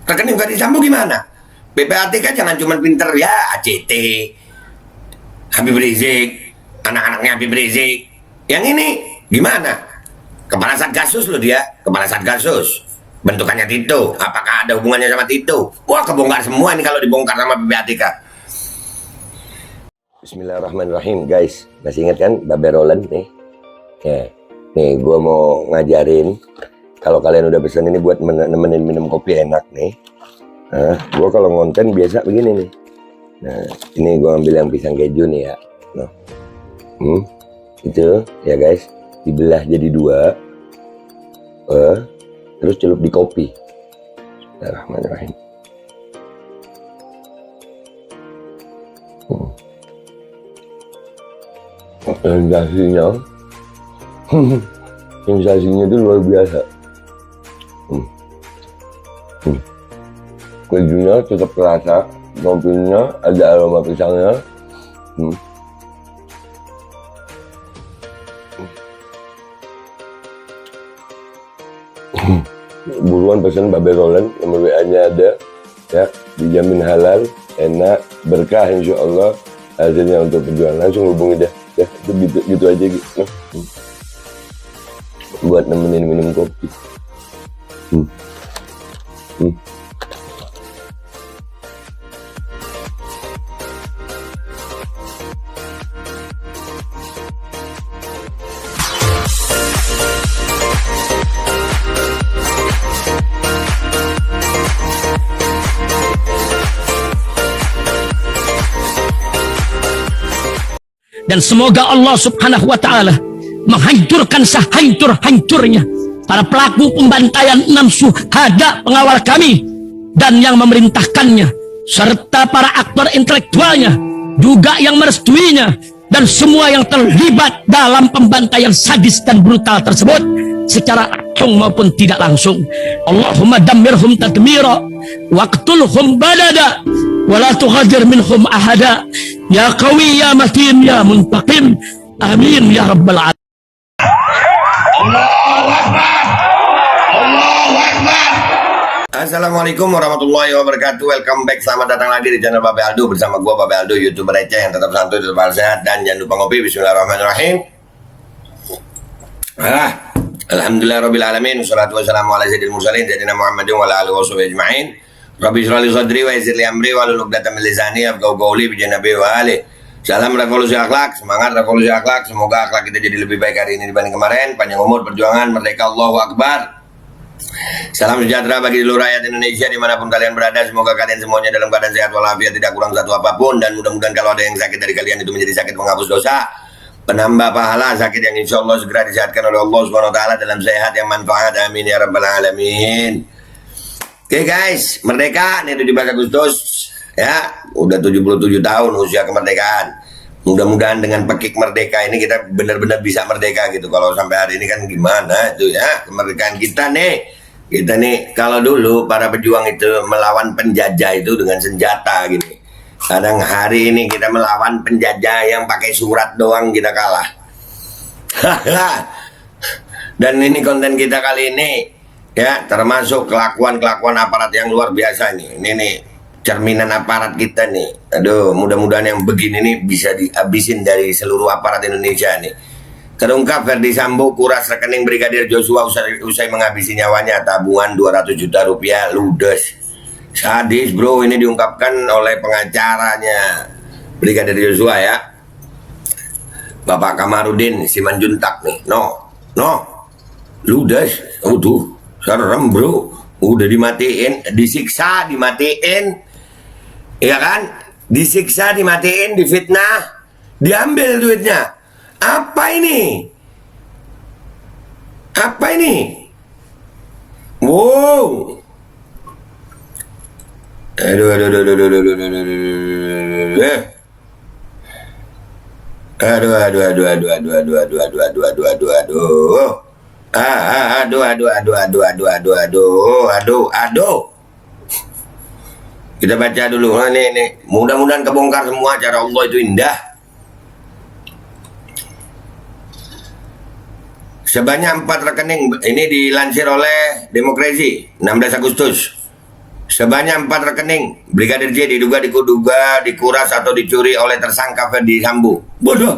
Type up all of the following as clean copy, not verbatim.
Rekening Ferdi Sambo gimana? PPATK jangan cuma pinter ya, ACT, Habib Rizik, anak-anaknya Habib Rizik. Yang ini gimana? Kepala Satgasus loh dia, kepala Satgasus. Bentukannya Tito, apakah ada hubungannya sama Tito? Wah, kebongkar semua ini kalau dibongkar sama PPATK. Bismillahirrahmanirrahim, guys. Masih ingat kan Babe Roland nih? Ya. Nih, gue mau ngajarin. Kalau kalian udah pesen ini buat nemenin minum kopi enak nih. Nah, gue kalau ngonten biasa begini nih. Nah, ini gue ambil yang pisang keju nih ya. Nah, itu ya guys, dibelah jadi dua. Terus celup di kopi. Bismillahirrahmanirrahim. Sensasinya itu luar biasa. Kejunya tetap terasa, kopinya ada aroma pisangnya. Buruan pesan Babe Roland, nomor WA-nya ada ya, dijamin halal, enak, berkah insya Allah hasilnya untuk perjuangan. Langsung hubungi dah ya, itu gitu aja gitu. Buat nemenin minum kopi. Dan semoga Allah subhanahu wa ta'ala menghancurkan sehancur-hancurnya para pelaku pembantaian 6 syuhada pengawal kami dan yang memerintahkannya, serta para aktor intelektualnya juga yang merestuinya, dan semua yang terlibat dalam pembantaian sadis dan brutal tersebut secara langsung maupun tidak langsung. Allahumma dammirhum tadmira waqtulhum badada wala tughadir minhum ahada ya qawi ya matin ya muntaqim amin ya rabbal alamin. Allahu Akbar. Allahu Akbar. Assalamualaikum warahmatullahi wabarakatuh. Welcome back, selamat datang lagi di channel Babe Aldo bersama gua Babe Aldo, YouTuber receh yang tetap santuy, tetap sehat, dan jangan lupa ngopi. Bismillahirrahmanirrahim. Alhamdulillah rabbil alamin, wassalatu wassalamu ala sayyidil mursalin sayyidina Muhammadin wa ala alihi washabihi ajmain. Rabbi shrah li sadri wa yassir li amri wa hlul 'uqdatam min lisani yafqahu qawli bi janabi wa ali. Salam revolusi akhlak, semangat revolusi akhlak. Semoga akhlak kita jadi lebih baik hari ini dibanding kemarin. Panjang umur, perjuangan, merdeka, Allahu Akbar. Salam sejahtera bagi seluruh rakyat Indonesia dimanapun kalian berada. Semoga kalian semuanya dalam keadaan sehat walafiat, tidak kurang satu apapun. Dan mudah-mudahan kalau ada yang sakit dari kalian itu menjadi sakit menghapus dosa, penambah pahala, sakit yang insya Allah segera disehatkan oleh Allah Subhanahu wa Ta'ala dalam sehat yang manfaat. Amin ya rabbal alamin. Oke guys, merdeka nih 17 Agustus ya, udah 77 tahun usia kemerdekaan. Mudah-mudahan dengan pekik merdeka ini kita benar-benar bisa merdeka gitu. Kalau sampai hari ini kan gimana itu ya, kemerdekaan kita nih. Kita nih kalau dulu para pejuang itu melawan penjajah itu dengan senjata gini. Kadang hari ini kita melawan penjajah yang pakai surat doang kita kalah. Dan ini konten kita kali ini ya, termasuk kelakuan-kelakuan aparat yang luar biasa nih. Ini nih cerminan aparat kita nih. Aduh, mudah-mudahan yang begini nih bisa dihabisin dari seluruh aparat Indonesia nih. Terungkap Ferdi Sambo kuras rekening Brigadir Joshua usai menghabisi nyawanya, tabungan 200 juta rupiah ludes. Sadis bro, ini diungkapkan oleh pengacaranya Brigadir Joshua ya, Bapak Kamarudin Simanjuntak nih. Ludes, tuh serem bro, udah dimatiin, disiksa, dimatiin, ya kan? Disiksa, dimatiin, difitnah, diambil duitnya. Apa ini? Apa ini? Wow. Aduh. Kita baca dulu. Nah, nih. Mudah-mudahan kebongkar semua, cara Allah itu indah. Sebanyak 4 rekening ini dilansir oleh Demokrasi 16 Agustus. Sebanyak 4 rekening Brigadir J diduga dikuras atau dicuri oleh tersangka Ferdi Sambo. Bodoh.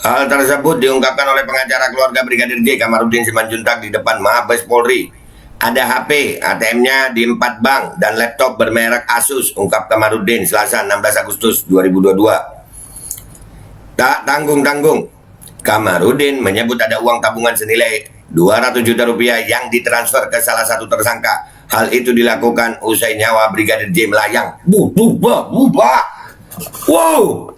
Hal tersebut diungkapkan oleh pengacara keluarga Brigadir J, Kamarudin Simanjuntak, di depan Mabes Polri. Ada HP, ATM-nya di 4 bank, dan laptop bermerek Asus, ungkap Kamarudin Selasa 16 Agustus 2022. Tak tanggung-tanggung, Kamarudin menyebut ada uang tabungan senilai 200 juta rupiah yang ditransfer ke salah satu tersangka. Hal itu dilakukan usai nyawa Brigadir J melayang. Wow.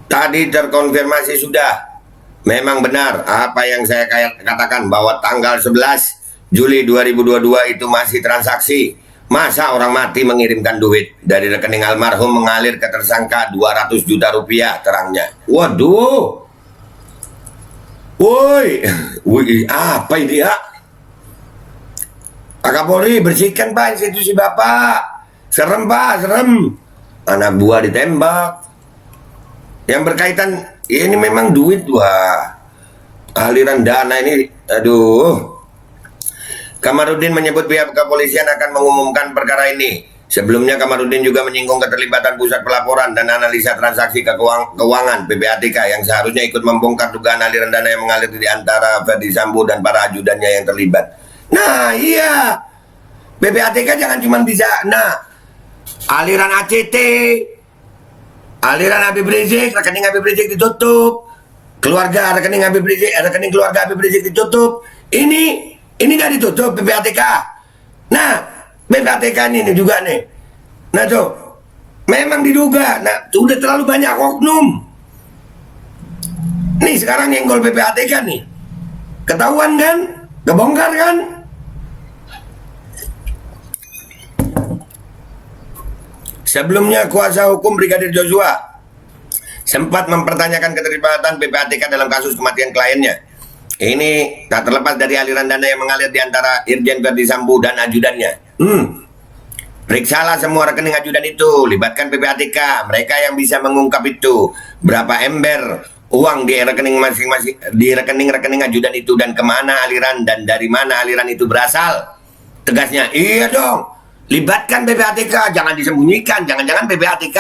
Tadi terkonfirmasi sudah. Memang benar apa yang saya katakan bahwa tanggal 11 Juli 2022 itu masih transaksi. Masa orang mati mengirimkan duit dari rekening almarhum mengalir ke tersangka 200 juta rupiah, terangnya. Waduh. Woi, apa ini ya? Pak Kapolri, bersihkan Pak institusi Bapak. Serem Pak, serem. Anak buah ditembak. Yang berkaitan, ini memang duit, wah. Aliran dana ini, aduh. Kamarudin menyebut pihak kepolisian akan mengumumkan perkara ini. Sebelumnya Kamarudin juga menyinggung keterlibatan Pusat Pelaporan dan Analisa Transaksi Keuangan (PPATK) yang seharusnya ikut membongkar dugaan aliran dana yang mengalir di antara Ferdi Sambo dan para ajudannya yang terlibat. Nah iya, PPATK jangan cuma bisa, aliran ACT, aliran Habib Rizik, rekening Habib Rizik ditutup, rekening keluarga Habib Rizik ditutup. Ini nggak ditutup PPATK. Nah, PPATK ini juga nih. Nah tuh, memang diduga. Nah, udah terlalu banyak oknum. Nih sekarang nyenggol PPATK nih. Ketahuan kan? Kebongkar kan? Sebelumnya kuasa hukum Brigadir Joshua sempat mempertanyakan keterlibatan PPATK dalam kasus kematian kliennya. Ini tak terlepas dari aliran dana yang mengalir di antara Irjen Ferdi Sambo dan ajudannya. Periksalah semua rekening ajudan itu, libatkan PPATK, mereka yang bisa mengungkap itu. Berapa ember uang di rekening masing-masing, di rekening-rekening ajudan itu, dan kemana aliran dan dari mana aliran itu berasal. Tegasnya, iya dong, libatkan PPATK, jangan disembunyikan. Jangan-jangan PPATK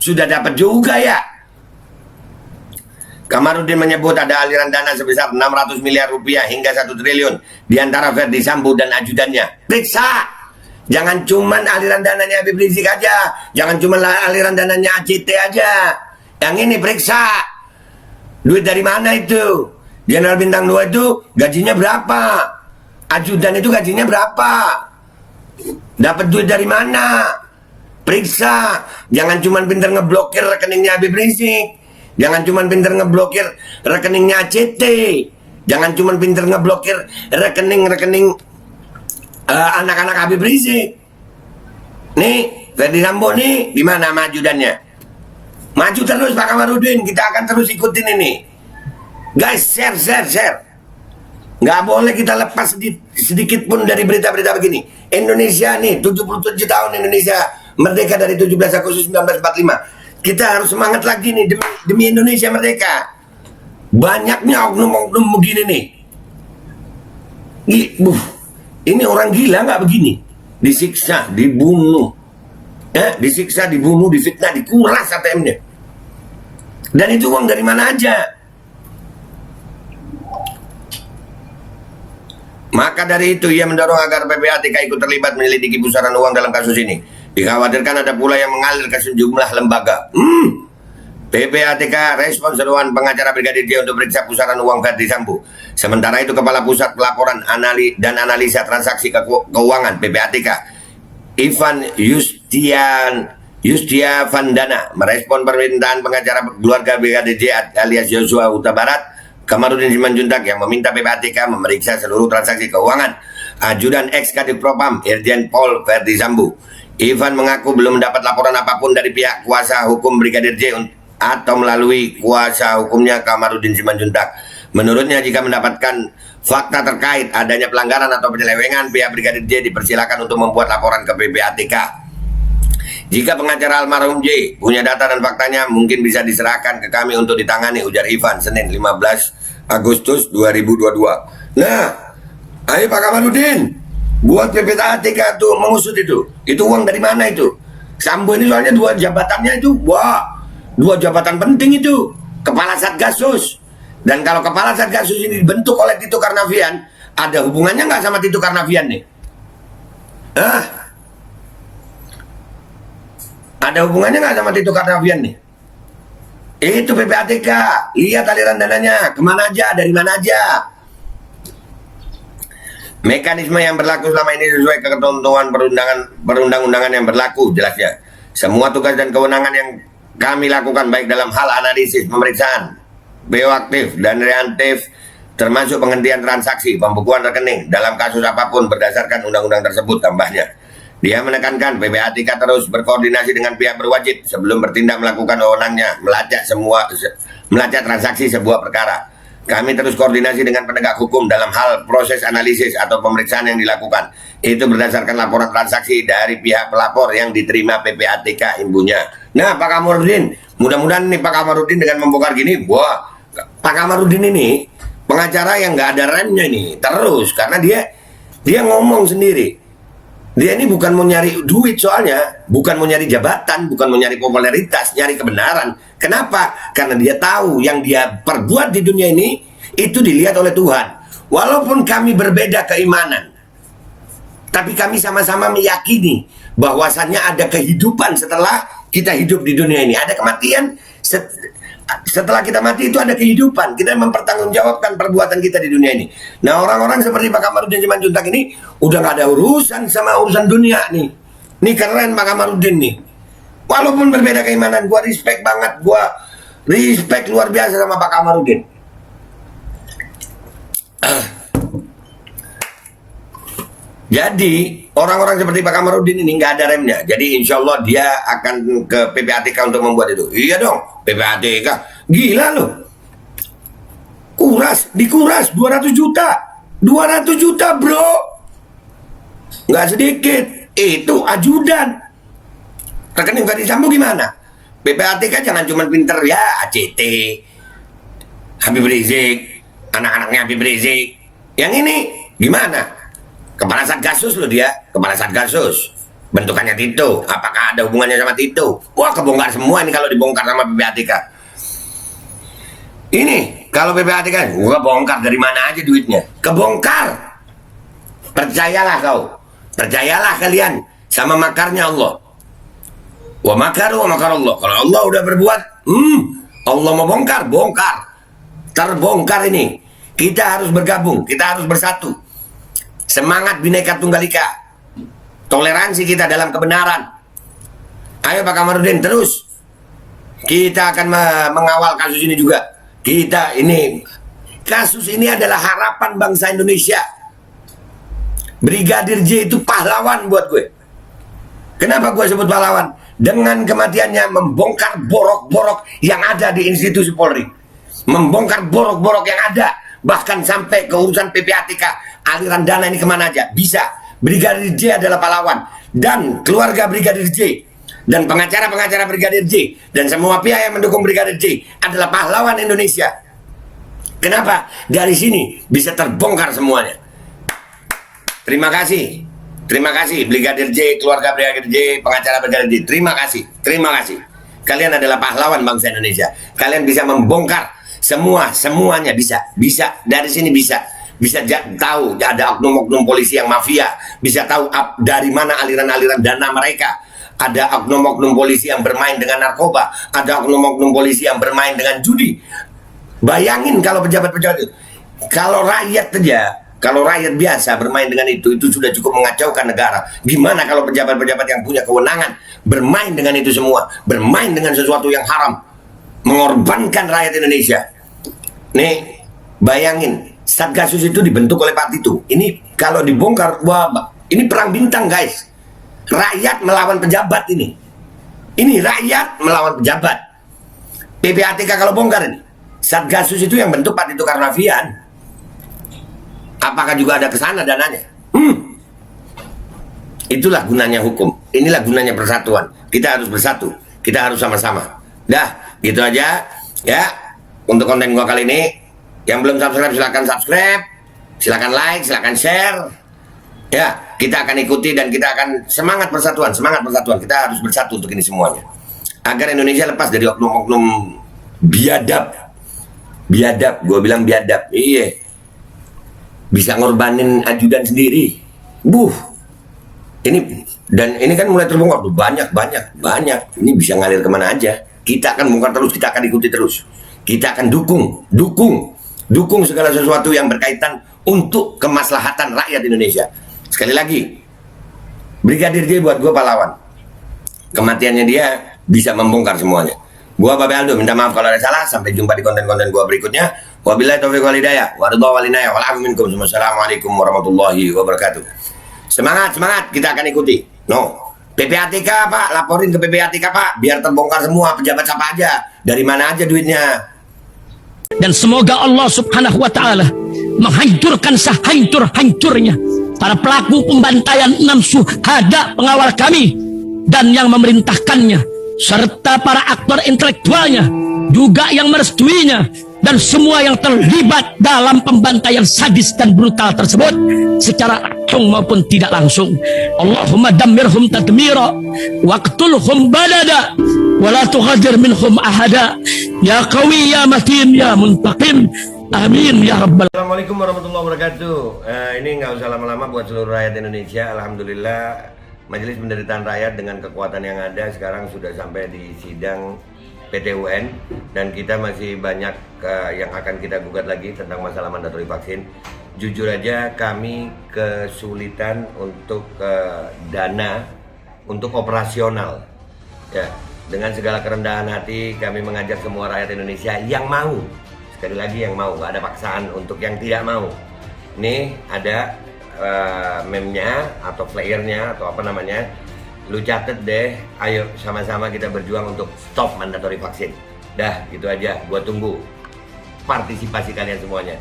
sudah dapat juga ya. Kamarudin menyebut ada aliran dana sebesar 600 miliar rupiah hingga 1 triliun di antara Ferdi Sambo dan ajudannya. Periksa. Jangan cuman aliran dananya Habib Rizik aja. Jangan cuman aliran dananya ACT aja. Yang ini periksa. Duit dari mana itu? Jenderal Bintang 2 itu gajinya berapa? Ajudan itu gajinya berapa? Dapat duit dari mana? Periksa. Jangan cuman pinter ngeblokir rekeningnya Habib Rizik. Jangan cuma pinter ngeblokir rekeningnya ACT. Jangan cuma pinter ngeblokir rekening-rekening anak-anak Habib Rizik. Nih, Ferdi Sambo nih, di mana majudannya? Maju terus Pak Kamarudin, kita akan terus ikutin ini. Guys, share. Nggak boleh kita lepas sedikit pun dari berita-berita begini. Indonesia nih, 77 tahun Indonesia merdeka dari 17 Agustus 1945. Kita harus semangat lagi nih demi Indonesia merdeka. Banyaknya oknum-oknum begini nih. Ini orang gila nggak begini? Disiksa, dibunuh, disiksa, dibunuh, difitnah, dikuras ATM-nya. Dan itu uang dari mana aja? Maka dari itu ia mendorong agar PPATK ikut terlibat menyelidiki pusaran uang dalam kasus ini. Dikhawatirkan ada pula yang mengalir ke sejumlah lembaga. PPATK respon seruan pengacara Brigadir J untuk periksa pusaran uang Ferdi Sambo. Sementara itu Kepala Pusat Pelaporan dan Analisa Transaksi Keuangan PPATK, Ivan Yustiavandana, merespon permintaan pengacara keluarga Brigadir J alias Joshua Huta Barat, Kamarudin Simanjuntak, yang meminta PPATK memeriksa seluruh transaksi keuangan ajudan ex Kadif Propam Irjen Pol Ferdi Sambo. Ivan mengaku belum mendapat laporan apapun dari pihak kuasa hukum Brigadir J atau melalui kuasa hukumnya Kamarudin Simanjuntak. Menurutnya, jika mendapatkan fakta terkait adanya pelanggaran atau penyelewengan, pihak Brigadir J dipersilakan untuk membuat laporan ke PPATK. Jika pengacara almarhum J punya data dan faktanya, mungkin bisa diserahkan ke kami untuk ditangani, ujar Ivan Senin 15 Agustus 2022. Nah, ayo Pak Kamarudin, buat PPATK tuh mengusut itu. Itu uang dari mana itu? Sambo ini soalnya dua jabatannya itu, wah, dua jabatan penting itu. Kepala Satgasus. Dan kalau Kepala Satgasus ini dibentuk oleh Tito Karnavian, ada hubungannya nggak sama Tito Karnavian nih? Ada hubungannya nggak sama Tito Karnavian nih? Itu PPATK, lihat aliran dananya, kemana aja, dari mana aja. Mekanisme yang berlaku selama ini sesuai ketentuan perundang-undangan yang berlaku, jelasnya. Semua tugas dan kewenangan yang kami lakukan baik dalam hal analisis, pemeriksaan, bioaktif dan reaktif, termasuk penghentian transaksi, pembukuan rekening dalam kasus apapun berdasarkan undang-undang tersebut, tambahnya. Dia menekankan PPATK terus berkoordinasi dengan pihak berwajib sebelum bertindak melakukan wewenangnya melacak transaksi sebuah perkara. Kami terus koordinasi dengan penegak hukum dalam hal proses analisis atau pemeriksaan yang dilakukan. Itu berdasarkan laporan transaksi dari pihak pelapor yang diterima PPATK imbunya. Nah, Pak Kamarudin, mudah-mudahan nih Pak Kamarudin dengan membongkar gini, wah, Pak Kamarudin ini pengacara yang nggak ada remnya nih, terus karena dia ngomong sendiri. Dia ini bukan mau nyari duit soalnya, bukan mau nyari jabatan, bukan mau nyari popularitas, nyari kebenaran. Kenapa? Karena dia tahu yang dia perbuat di dunia ini itu dilihat oleh Tuhan. Walaupun kami berbeda keimanan, tapi kami sama-sama meyakini bahwasannya ada kehidupan setelah kita hidup di dunia ini. Ada kematian, setelah kita mati itu ada kehidupan. Kita mempertanggungjawabkan perbuatan kita di dunia ini. Nah, orang-orang seperti Pak Kamarudin Simanjuntak ini udah gak ada urusan sama urusan dunia nih. Ini keren Pak Kamarudin nih. Walaupun berbeda keimanan, gua respect banget, gua respect luar biasa sama Pak Kamarudin. Jadi orang-orang seperti Pak Kamarudin ini nggak ada remnya. Jadi insya Allah dia akan ke PPATK untuk membuat itu. Iya dong, PPATK gila loh. Dikuras 200 juta. 200 juta bro. Nggak sedikit. Itu ajudan. Rekening Ferdi Sambo gimana? PPATK jangan cuma pinter ya ACT, Habib Rizik, anak-anaknya Habib Rizik. Yang ini gimana? Kepala Satgasus loh dia, Kepala Satgasus. Bentukannya Tito, apakah ada hubungannya sama Tito? Wah, kebongkar semua ini kalau dibongkar sama PPATK. Ini, kalau PPATK, gua bongkar dari mana aja duitnya. Kebongkar. Percayalah kau. Percayalah kalian sama makarnya Allah. Wa makaru wa makar Allah. Kalau Allah udah berbuat, Allah mau bongkar, bongkar. Terbongkar ini. Kita harus bergabung, kita harus bersatu. Semangat Bhinneka Tunggal Ika, toleransi kita dalam kebenaran. Ayo Pak Kamarudin terus. Kita akan mengawal kasus ini juga. Kasus ini adalah harapan bangsa Indonesia. Brigadir J itu pahlawan buat gue. Kenapa gue sebut pahlawan? Dengan kematiannya membongkar borok-borok yang ada di institusi Polri, membongkar borok-borok yang ada, bahkan sampai ke urusan PPATK. Aliran dana ini kemana aja bisa. Brigadir J adalah pahlawan, dan keluarga Brigadir J dan pengacara-pengacara Brigadir J dan semua pihak yang mendukung Brigadir J adalah pahlawan Indonesia. Kenapa? Dari sini bisa terbongkar semuanya. Terima kasih Brigadir J, keluarga Brigadir J, pengacara Brigadir J. Terima kasih. Kalian adalah pahlawan bangsa Indonesia. Kalian bisa membongkar semuanya bisa dari sini bisa tahu ada oknum-oknum polisi yang mafia, bisa tahu dari mana aliran-aliran dana mereka. Ada oknum-oknum polisi yang bermain dengan narkoba, ada oknum-oknum polisi yang bermain dengan judi. Bayangin kalau pejabat-pejabat itu, kalau rakyat biasa bermain dengan itu sudah cukup mengacaukan negara. Gimana kalau pejabat-pejabat yang punya kewenangan bermain dengan itu semua, bermain dengan sesuatu yang haram, mengorbankan rakyat Indonesia. Nih, bayangin, Satgasus itu dibentuk oleh Pak Tito. Ini kalau dibongkar, wah, ini perang bintang guys. Rakyat melawan pejabat ini. Ini rakyat melawan pejabat. PPATK kalau bongkar ini, Satgasus itu yang bentuk Pak Tito Karnavian. Apakah juga ada kesana dananya? Itulah gunanya hukum. Inilah gunanya persatuan. Kita harus bersatu. Kita harus sama-sama. Dah, gitu aja. Ya, untuk konten gua kali ini. Yang belum subscribe silakan like, silakan share. Ya, kita akan ikuti dan kita akan semangat persatuan. Kita harus bersatu untuk ini semuanya. Agar Indonesia lepas dari oknum-oknum biadab. Gue bilang biadab. Iya. Bisa ngorbanin ajudan sendiri. Ini kan mulai terbongkar tuh banyak. Ini bisa ngalir kemana aja. Kita akan bongkar terus, kita akan ikuti terus. Kita akan dukung segala sesuatu yang berkaitan untuk kemaslahatan rakyat Indonesia. Sekali lagi, Brigadir J buat gue pahlawan. Kematiannya dia bisa membongkar semuanya. Gua Babe Aldo minta maaf kalau ada salah. Sampai jumpa di konten-konten gua berikutnya. Wabillahi taufiq wal hidayah. Wa ridha wal inayah. Wal afu minkum. Wassalamualaikum warahmatullahi wabarakatuh. Semangat, kita akan ikuti. PPATK Pak, laporin ke PPATK Pak, biar terbongkar semua pejabat siapa aja, dari mana aja duitnya. Dan semoga Allah Subhanahu wa ta'ala menghancurkan sehancur-hancurnya para pelaku pembantaian 6 syuhada pengawal kami dan yang memerintahkannya, serta para aktor intelektualnya juga yang merestuinya, dan semua yang terlibat dalam pembantaian sadis dan brutal tersebut secara langsung maupun tidak langsung. Allahumma dammirhum tadmira waqtulhum badada wala tughadir minhum ahada ya qawi ya matin ya muntaqim amin ya rabbal. Assalamualaikum warahmatullahi wabarakatuh. Ini nggak usah lama-lama buat seluruh rakyat Indonesia. Alhamdulillah Majelis Penderitaan Rakyat dengan kekuatan yang ada sekarang sudah sampai di sidang PT UN, dan kita masih banyak yang akan kita gugat lagi tentang masalah mandatori vaksin. Jujur aja kami kesulitan untuk dana untuk operasional. Ya, dengan segala kerendahan hati kami mengajak semua rakyat Indonesia yang mau, sekali lagi yang mau, nggak ada paksaan untuk yang tidak mau. Nih ada meme-nya atau flyernya atau apa namanya. Lu catet deh, ayo sama-sama kita berjuang untuk stop mandatori vaksin. Dah, gitu aja, gua tunggu partisipasi kalian semuanya.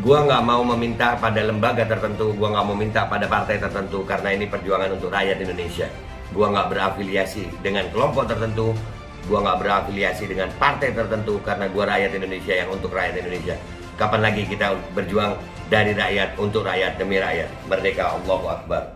Gua nggak mau meminta pada lembaga tertentu, gua nggak mau minta pada partai tertentu, karena ini perjuangan untuk rakyat Indonesia. Gua nggak berafiliasi dengan kelompok tertentu, gua nggak berafiliasi dengan partai tertentu, karena gua rakyat Indonesia yang untuk rakyat Indonesia. Kapan lagi kita berjuang dari rakyat untuk rakyat demi rakyat? Merdeka, Allahu Akbar.